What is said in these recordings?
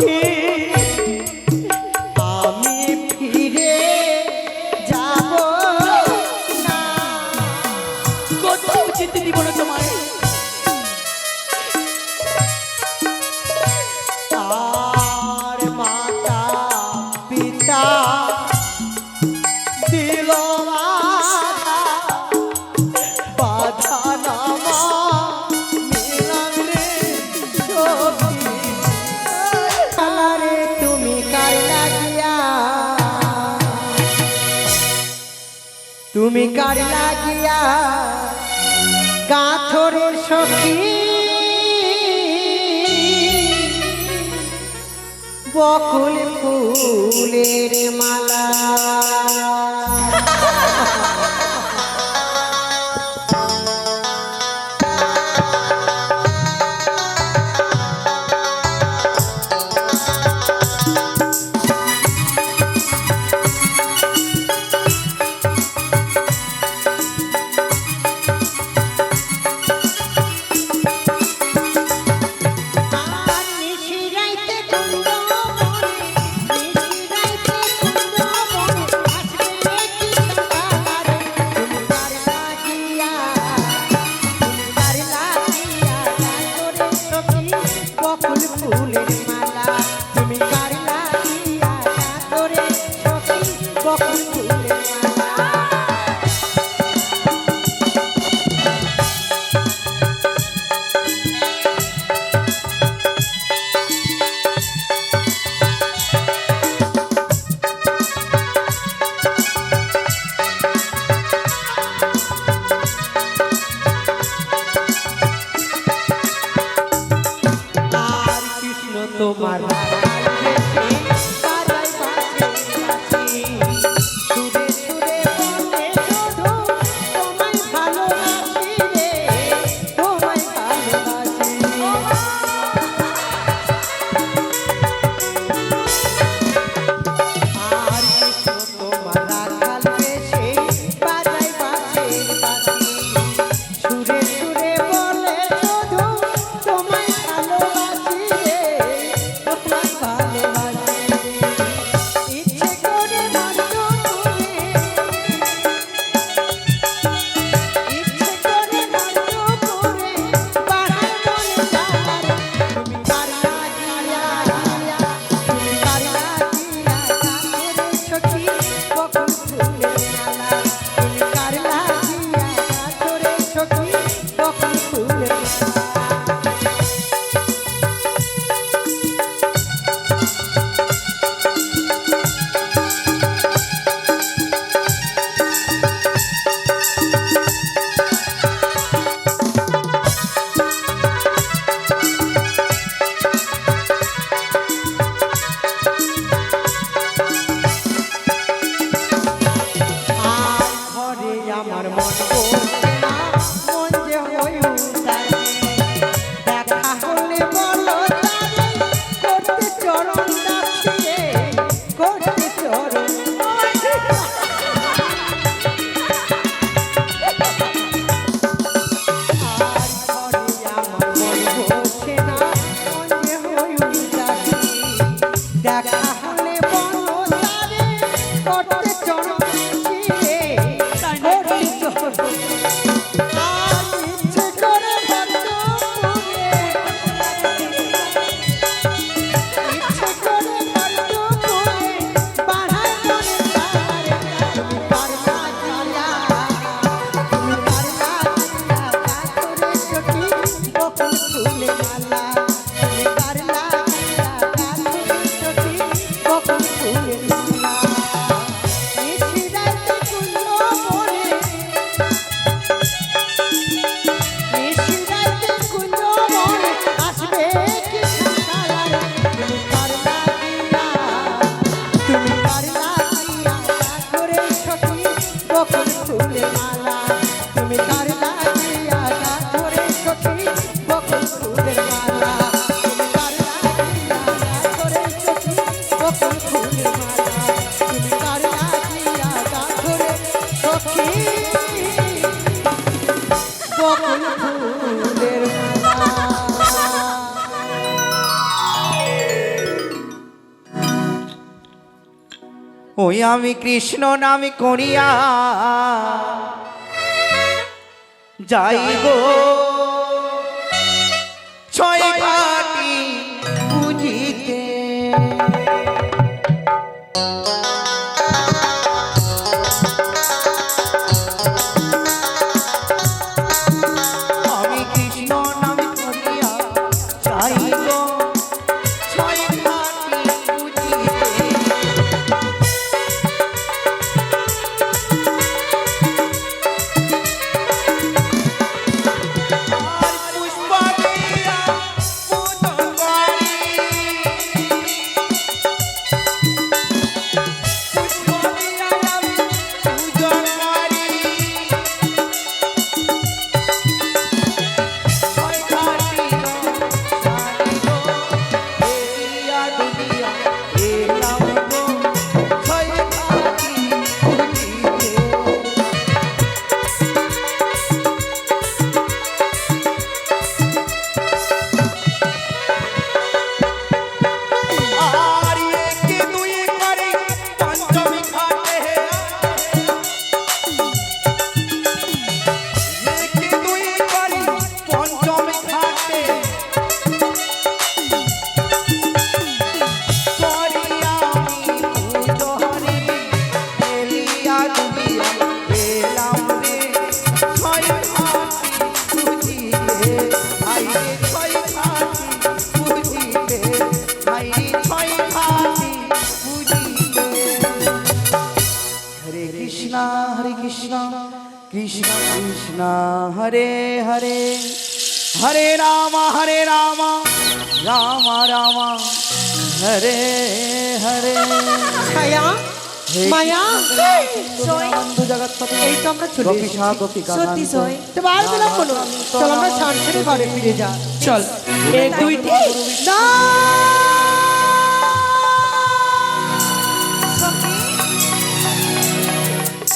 সখী আমি ফিরে যাব না, কোথাও যেতে দিব না তোমায়। আর মাতা পিতা দিল বাধা নামা মিলাম রে সখী। আলারে তুমি কার লাগিয়া, তুমি কার লাগিয়া কাঠরে সখী বকুল ফুলের মালা। তোমার ওই আমি কৃষ্ণ নামে করিয়া যাই গো ছয় ঘাটি বুঝিতে। আমি কৃষ্ণ নামে করিয়া যাই গো ছয় ঘাটি বুঝিতে। Hare Krishna, Krishna Krishna, Hare Hare, Hare Rama, Rama Rama, Hare Hare. ছায়া মায়া সই। বন্ধু জগৎপতি এই তো আমরা চলে গোপী এসেছি। শাহ গোপিকা সত্যি সই। তো বার বেলা হলো চল আমরা স্নান সেরে ঘরে ফিরে যা। চল 1 2 3 না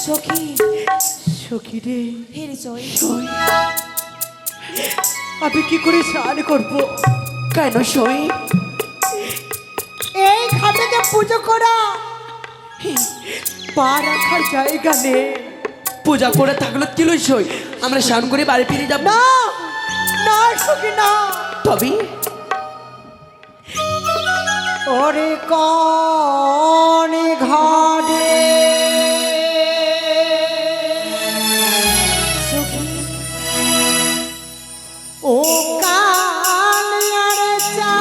সখী সখী রে হেরে সই। আমি কি করে স্নান করব? কেন সই? এই ঘাটে পুজো করা পা রাখার জায়গা নেই। পূজা করে থাকলো কি লই সই? আমরা স্নান করে বাড়ি ফিরে যাব। না না সখী না। তবে ওরে কোন ঘাটে সখী ও কালিয়ার চা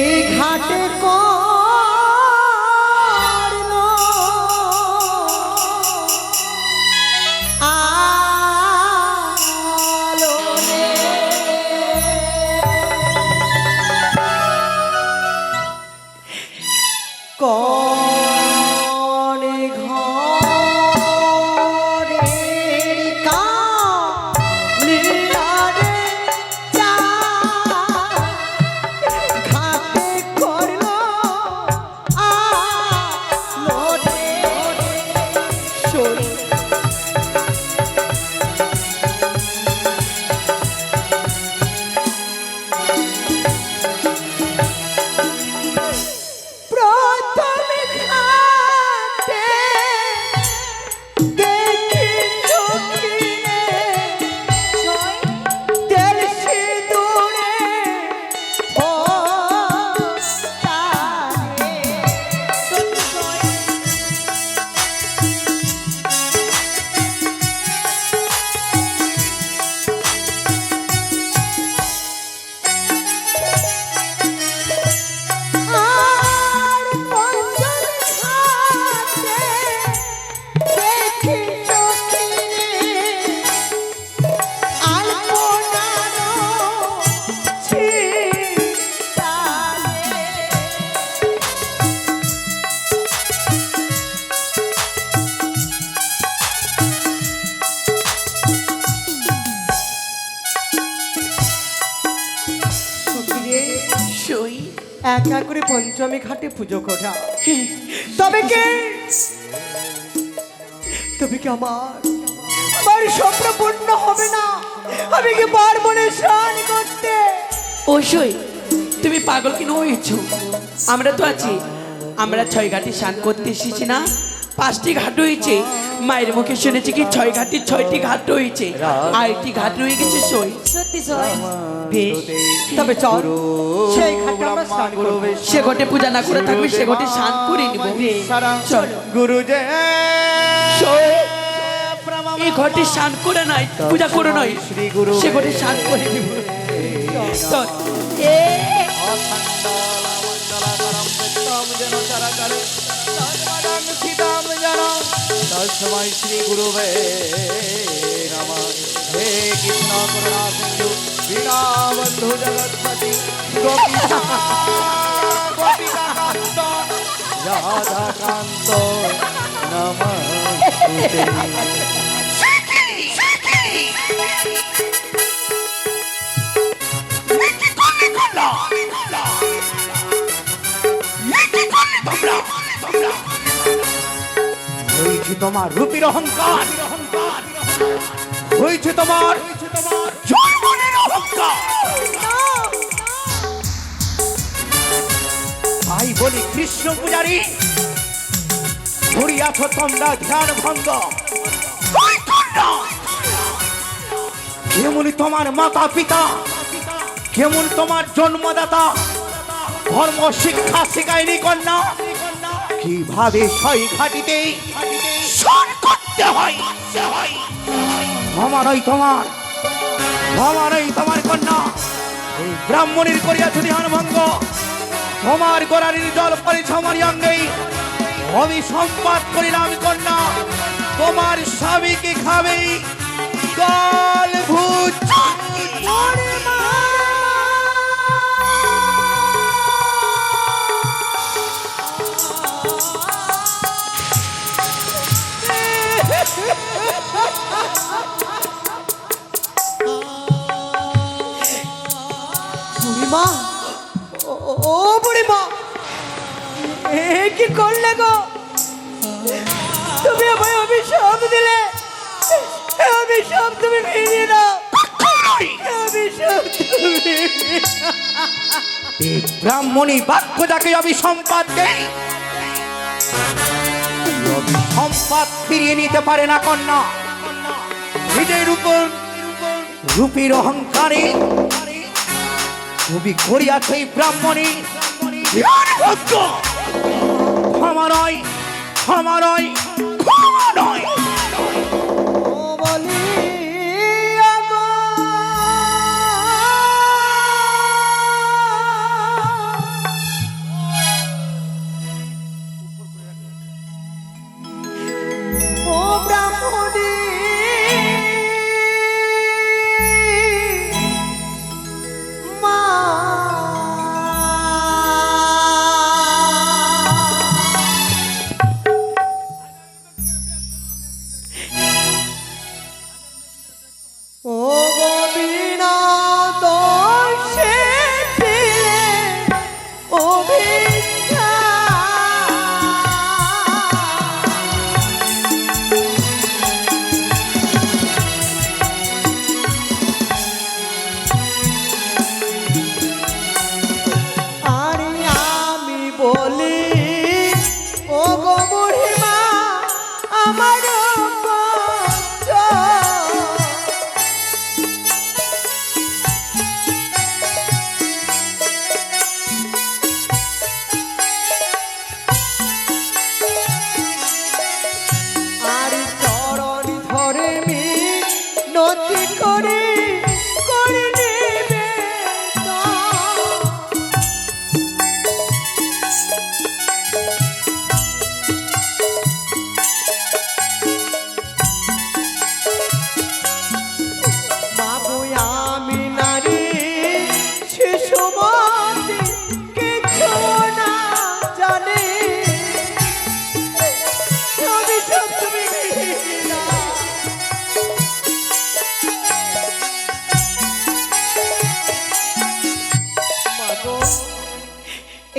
এই ঘাটে করল আলো রে। কোন ঘরের কালিয়ারে চা ঘাটে করল আলো রে। সরি প্রথমে ঘাটে দেখি সখিনে তেল সিঁদুরে ফোটারে। আর পঞ্চম ঘাটে দেখি সখিনে আলপনারো ছিটালে। সখিরে সই একা করে পঞ্চমী ঘাটে পুজো করা তবে কে আমার আমার স্বপ্ন পূর্ণ হবে না। আমি কি পারবো না স্নান করতে? অবশ্যই তুমি পাগল কেন হয়েছো? আমরা তো আছি। আমরা 6 ঘাটে স্নান করতে এসেছি না? 5টি ঘাট রয়েছে। মায়ের মুখে শুনেছি কি 6 ঘাটে 6টি ঘাট রয়েছে, আর একটি ঘাট রয়ে গেছে সই। সত্যি সই। বেশ, তবে চল সেই ঘাটে আমরা স্নান করব। সে ঘটে পূজা না করে থাকবে, সে ঘটে স্নান করে নিব। চলো গুরুদেব সই। এই ঘটে স্নান করে নাই, পূজা করে নয়, সে ঘটে স্নান করে নিব। চল। তস্मै শ্রী গুরুবে নমঃ। হে কৃষ্ণ করুণা সিন্ধু দীনবন্ধু জগৎপতি গোপিকাকান্ত রাধাকান্ত নমস্তুতে। হয়েছে তোমার রূপের অহংকার, হয়েছে তোমার জন্মের অহংকার। তাই বলি কৃষ্ণ পূজারী, করিয়াছ তোমরা ধ্যান ভঙ্গ। কেমনি তোমার মাতা পিতা, কেমন তোমার জন্মদাতা ধর্ম শিক্ষা শিখায়নি কন্যা? কিভাবে ছয় ঘাটিতে স্নান করতে হয় আমারই তোমার কন্যা এই ব্রাহ্মণের করিয়াছ ধ্যান ভঙ্গ। তোমার গোড়ারির জল পড়েছে আমার অঙ্গে, আমি সম্পাদ করিলাম কন্যা। তোমার স্বামীকে খাবে কাল ভূত। বুড়িমা, ও বুড়িমা, কি করলে গো? তুমি আমায় অভিশাপ দিলে, অভিশাপ তুমি ফিরিয়ে দাও। অভিশাপ তুমি ব্রাহ্মণী বাক্য যাকে অভিসম্পাদ দেয়, অভিসম্পাদ ফিরিয়ে নিতে পারে না কন্যা। নিজের উপর রূপের অহংকারে তুমি করিয়াছ এই ব্রাহ্মণী ক্ষমা নয়, ক্ষমা নয়, ক্ষমা নয়।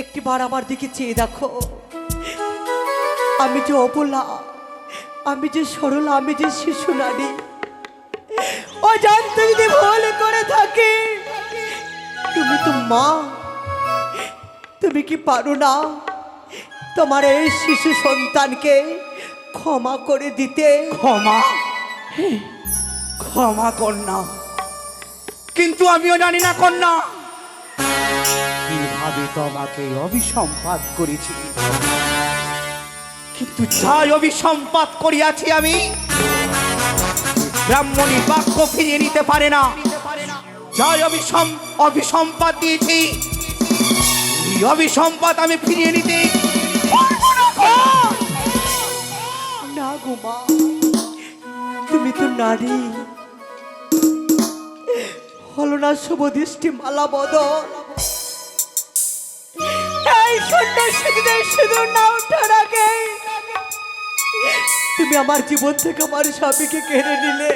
একটিবার আমার দিকে চেয়ে দেখো। আমি যে অবলা, আমি যে সরলা, আমি যে শিশু নারী, ও জানতে যদি ভুল করে থাকে, তুমি তো মা, তুমি কি পারো না তোমার এই শিশু সন্তানকে ক্ষমা করে দিতে? ক্ষমা ক্ষমা কন্যা, কিন্তু আমিও জানি না কন্যা কিভাবে তোমাকে অভিসম্পাত করেছি, কিন্তু যাই অভিসম্পাত করিয়াছি আমি, ব্রাহ্মণী বাক্য ফিরিয়ে নিতে পারে না। যাই অভিসম্পাত দিয়েছি, এই অভিসম্পাত আমি ফিরিয়ে নিতে পারবো না কন্যা। না গো মা, তুমি তো নারী, হলো না শুভ দৃষ্টি মালা বদল। এই সন্ন্যাসীদের সিঁদুর না ওঠার আগে তুমি আমার জীবন থেকে আমার স্বামীকে কেড়ে নিলে।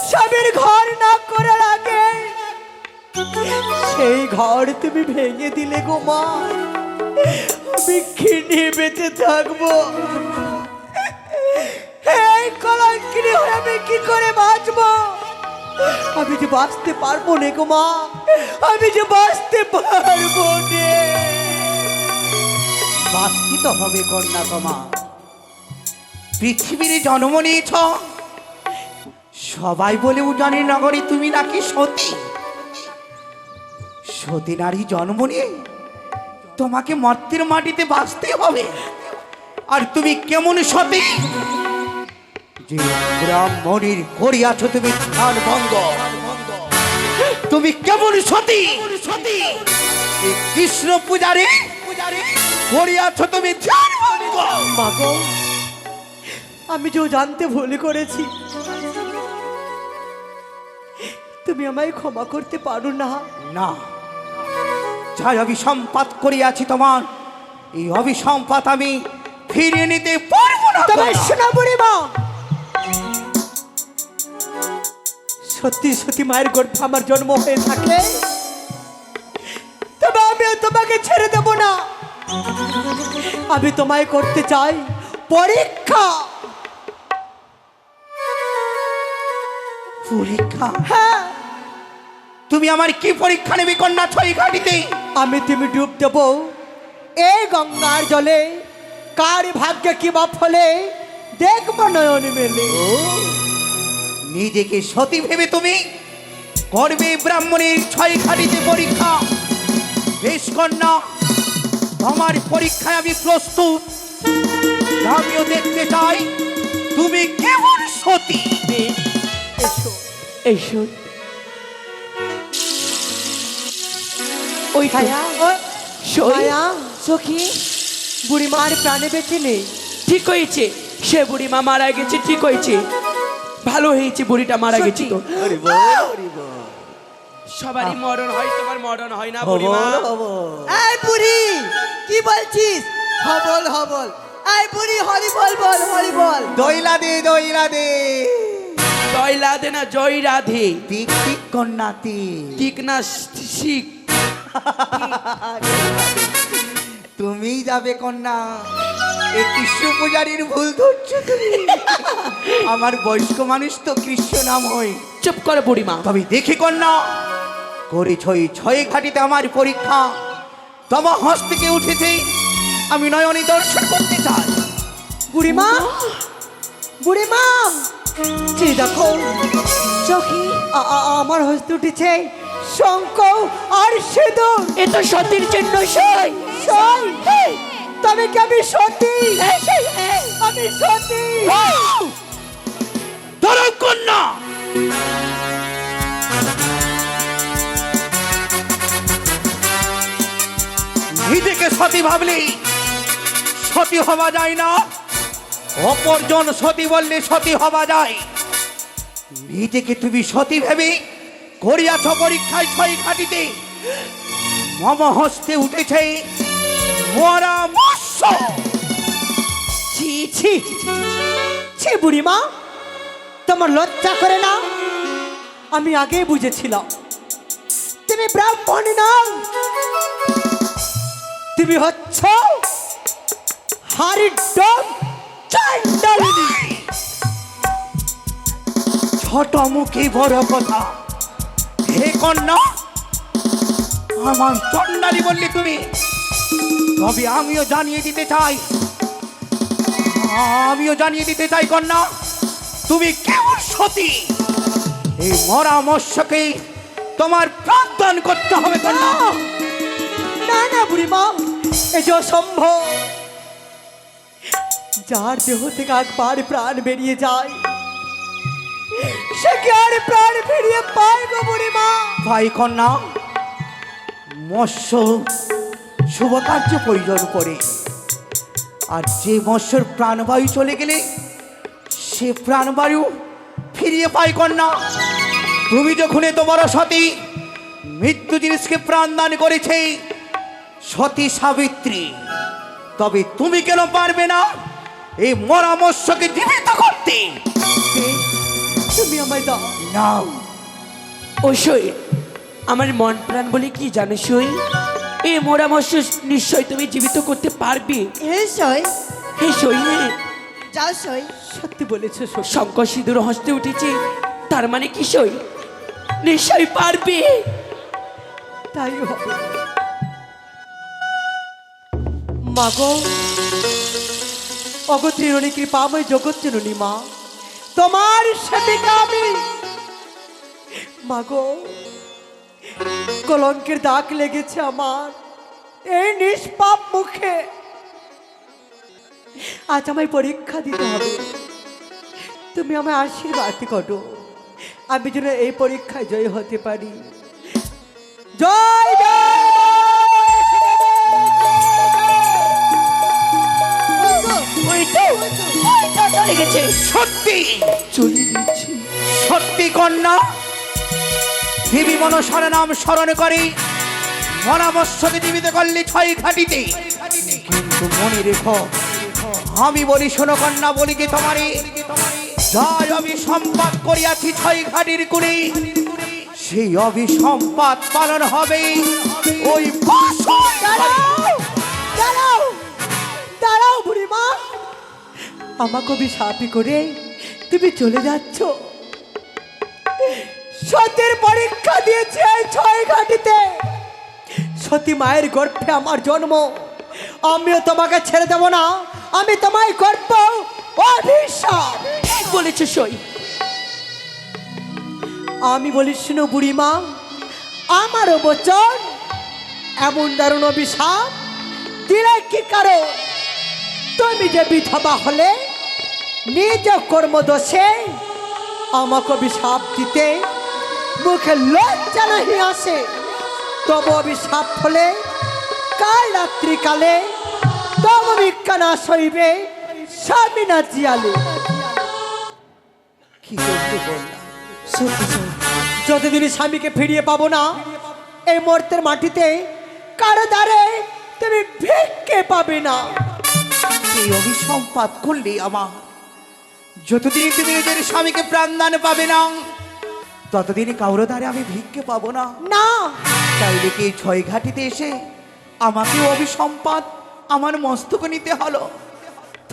স্বামীর ঘর না করার আগে সেই ঘর তুমি ভেঙে দিলে গো মা। আমি কি নিয়ে বেঁচে থাকবো? এই কলঙ্কিনী হয়ে আমি কি করে বাঁচবো? আমি যে বাঁচতে পারবো না গো মা, আমি যে বাঁচতে পারবো না। বাঁচতে তো হবে কন্যা তোমা, পৃথিবীর জন্ম নিয়েছ, সবাই বলে উজানি নগরী তুমি নাকি সতী। সতী নারী জন্ম নিয়ে তোমাকে মর্তের মাটিতে বাঁচতে হবে। আর তুমি কেমন সতী যে ব্রাহ্মণীর করিয়াছ তুমি ধ্যান ভঙ্গ? তুমি কেমন সতী এই কৃষ্ণ পূজারে করিয়াছ তুমি ধ্যান ভঙ্গ? মাগো, আমি যে জানতে ভুল করেছি, তুমি আমায় ক্ষমা করতে পারো না? না, যাই অভিসম্পাত করিয়াছি তোমার, এই অভিসম্পাত আমি ফিরিয়ে নিতে পারবো না। তবে শোনা বুড়িমা, সত্যি সত্যি মায়ের গর্ভে আমার জন্ম হয়ে থাকে, তবে আমিও তোমাকে ছেড়ে দেব না। আমি তোমায় করতে চাই পরীক্ষা। পরীক্ষা? হ্যাঁ, তুমি আমার কি পরীক্ষা নেবে কন্যা ছয় ঘাটিতে? আমি তুমি ডুব দেব এই গঙ্গার জলে, কার ভাগ্যে কি বা ফলে দেখবো নয়ন মেলে। নিজেকে সতী ভেবে তুমি করবে ব্রাহ্মণের ছয় ঘাটিতে পরীক্ষা। বেশ কন্যা, তোমার পরীক্ষায় আমি প্রস্তুত। আমিও দেখতে চাই তুমি কেমন সতী। এসো এসো। ওই তো, ছায়া, সই। ছায়া, সখী, বুড়িমার প্রাণে বেঁচে নেই। ঠিক হয়েছে, সে বুড়িমা মারা গেছে, ঠিক হয়েছে, ভালো হয়েছে, বুড়িটা মারা গেছে তো। সবারই মরণ হয়, তোমার মরণ হয় না বুড়িমা? এই বুড়ি, কি বলছিস? হবল হবল। এই বুড়ি, হরি বল বল, হরি বল। দইলা দে, দইলা দে। জয় রাধে না জয় রাধে? ঠিক ঠিক কন্যা ঠিক না শিখ? তুমি যাবে কন্যা, এই কৃষ্ণ পূজারীর ভুল ধরছো তুমি। আমার বয়স্ক মানুষ তো কৃষ্ণ নাম হয়। চুপ করে বুড়িমা। তবে দেখি কন্যা, করে ছয় ছয় ঘাটিতে আমার পরীক্ষা তোমার হস্ত থেকে উঠেছে, আমি নয়নে দর্শন করতে চাই। বুড়িমা, বুড়িমা, যে দেখো সখী, আমার হস্তে উঠেছে শঙ্খ আর সিঁদুর। এ তো সতীর চিহ্ন। সই সই, তবে কি আমি সতী? আমি সতী। ধরো কন্যা। নিজেকে সতী ভাবলি সতী হওয়া যায় না, অপরজন সতী বললে সতী হওয়া যায়। নিজেকে তুমি সতী ভেবে করিয়াছ পরীক্ষায় ছয় ঘাটিতে, মম হস্তে উঠেছে মরা মৎস্য। ছি ছি ছি বুড়িমা, তোমার লজ্জা করে না? আমি আগে বুঝেছিলাম তুমি ব্রাহ্মণী নাও, তুমি হচ্ছ হারির ডোম চাণ্ডালিনী। ছোট মুখে বড় কথা। হে কন্যা, আমার চন্ডালি বললি তুমি, তবে আমিও জানিয়ে দিতে চাই কন্যা, তুমি কেমন সতী। এই মরা মৎস্যকে তোমার প্রাণদান করতে হবে কন্যা। না না বুড়িমা, এ যে অসম্ভব। যার দেহ থেকে একবার প্রাণ বেরিয়ে যায় সে কি আর প্রাণ ফিরিয়ে পায় গো বুড়িমা? ভাই কন্যা, মৎস্য শুভ কার্য প্রয়োজন পড়ে, আর যে মৎস্যর প্রাণবায়ু চলে গেলে সে প্রাণবায়ু ফিরিয়ে পায় কন্যা। তুমি যখন এত বড় সতী, মৃত্যু জিনিসকে প্রাণ দান করেছে সতী সাবিত্রী, তবে তুমি কেন পারবে না এই মরা মৎস্যকে জীবিত করতে? তুমি আমায় দাও। নাও। ও সই, আমার মন প্রাণ বলে কি জানো সই, এই মোরা মৎস্য নিশ্চয় তুমি জীবিত করতে পারবে। নিশ্চয় হে সই, হ্যাঁ, যাও সই। সত্যি বলেছো সখী। শঙ্কর সিঁদুর হস্তে উঠেছে, তার মানে কি সই নিশ্চয় পারবে। তাই হবে। মাগো, অগত্রীরণী কৃপাময় জগৎ জননী মা, তোমার সেবিকা আমি। মাগো, কলঙ্কের দাগ লেগেছে আমার এই নিষ্পাপ মুখে। আজ আমায় পরীক্ষা দিতে হবে, তুমি আমায় আশীর্বাদ করো, আমি যেন এই পরীক্ষায় জয় হতে পারি। জয় জয় চলে গেছে, সত্যি চলে গেছে। সত্যি কন্যা, দেবী মনসার নাম স্মরণ করে মনামস্যকে জীবিত করলে 6 ঘাটিতে। কিন্তু মনে রেখো, আমি বলি শোনো কন্যা, বলি কি তোমারে, যাই অভিসম্পাদ করিয়াছি 6 ঘাটির কুড়ি, সেই অভিসম্পাদ পালন হবে ওই দাঁড়াও দাঁড়াও বুড়িমা, আমাকে অভিশাপি করে তুমি চলে যাচ্ছ। সতীর পরীক্ষা দিয়েছে এই 6 ঘাটিতে, সতী মায়ের গর্ভে আমার জন্ম, আমিও তোমাকে ছেড়ে দেব না, আমি তোমায় করব অভিশাপ। ঠিক বলেছে সই। আমি বলি শুনো বুড়িমা, আমারও বচন এমন দারুণ অভিশাপ দিলে কি কারণ? তুমি যে বিধবা হলে নিজ কর্মদোষে আমাকে অভিশাপ দিতে মুখে লজ্জা নাহি আসে, তবু অভিশাপ হলে কাল রাত্রিকালে তব ভিক্ষা না সইবে স্বামী না জিয়ালে। কি করতে বললাম? সত্যি সত্যি, যতদিন স্বামীকে ফিরিয়ে পাবো না এই মর্তের মাটিতে কারো দ্বারে তুমি ভিক্ষে পাবে না। এই অভিসম্পাদ করলে আমার, যতদিন তুমি নিজের স্বামীকে প্রাণদান পাবে না ততদিন কারো দ্বারে আমি ভিক্ষে পাবো না। না, তাইলে কি 6 ঘাটিতে এসে আমাকে অভিসম্পাদ আমার মস্তকে নিতে হলো?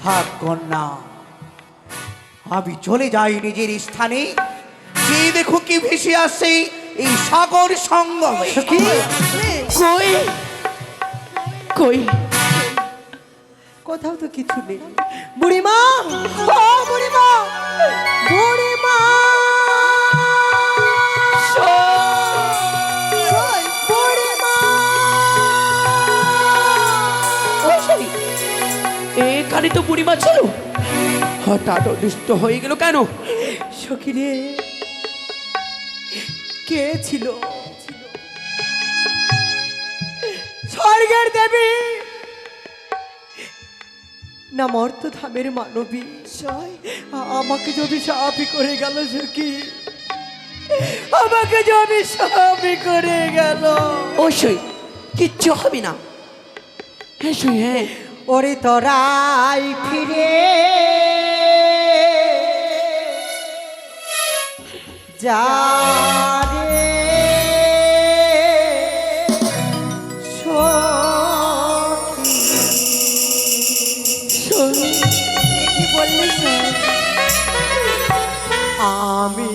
থাক কন্যা, আমি চলে যাই নিজের স্থানে, যে দেখো কি ভেসে আসে এই সাগর সঙ্গমে। সখী, কই কই কোথাও তো কিছু নেই। বুড়িমা, ও বুড়িমা, বুড়িমা, বুড়িমা। ও সই, এখানে তো বুড়িমা ছিল, হঠাৎ অদৃষ্ট হয়ে গেল কেন? সখী রে, কে ছিল? স্বর্গের দেবী না মর্তধামের মানবী? আমাকে যে অভিশাপই করে গেল সখী, আমাকে যে অভিশাপই করে গেল। ও সই, কিচ্ছু হবে না। হ্যাঁ সই, হ্যাঁ, ওরে তোরাই ফিরে যা রে সখী। সই। কি বললি স্যার? আমি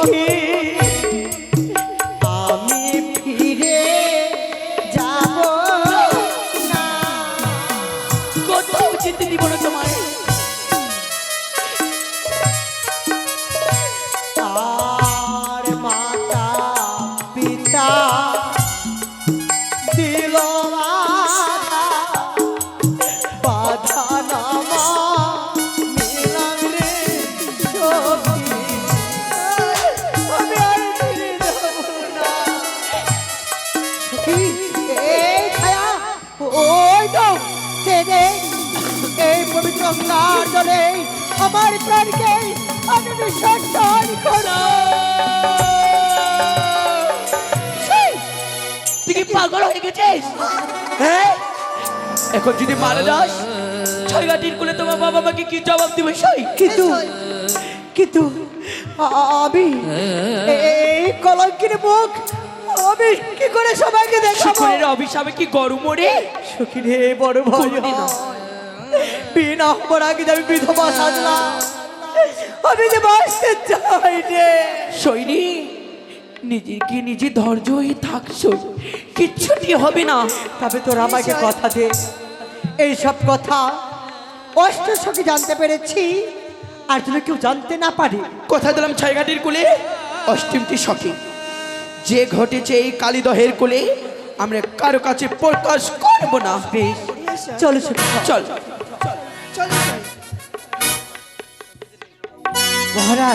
সখী আমি ফিরে যাব না। কোথাও যেতে দিব না তোমায়। আর মাতা পিতা দিল বাধা নামা নিলাম রে সখী আমি আর ফিরে যাব না। সখী এই ছায়া ওই তো চেনে এই পবিত্র গঙ্গার জলে আমার প্রাণকে আমি বিসর্জন করো। তুই কি পাগল হয়ে গেছিস? হ্যাঁ, এখন যদি মারা যাস ছয় ঘাটির কোলে তোমার বাবা মাকে কি জবাব দিবে? সই কিন্তু কিন্তু আমি এই কলঙ্কির মুখ আমি কি করে সবাইকে দেখাবো? শুকুরের অভিশাপে কি গরু মরে? সখী রে বড় ভয় কোনোদিন না। বিনা হবার আগে যে আমি বিধবা সাজলাম, আমি যে বাঁচতে চাই রে। সৈরি নিজেকে নিজে ধৈর্য হয়ে থাকছো, কিচ্ছুটি হবে না। তবে তোর আমাকে কথা দে, এই সব কথা অষ্ট সখী জানতে পেরেছি, আর যদি কেউ জানতে না পারে। কথা দিলাম ছয় ঘাটির কোলে অষ্টমটি সখী যে ঘটেছে এই কালীদহের কোলে আমরা কারো কাছে প্রকাশ করব না। বেশ, চলো সখী চল। চলো সই। মহারাজ।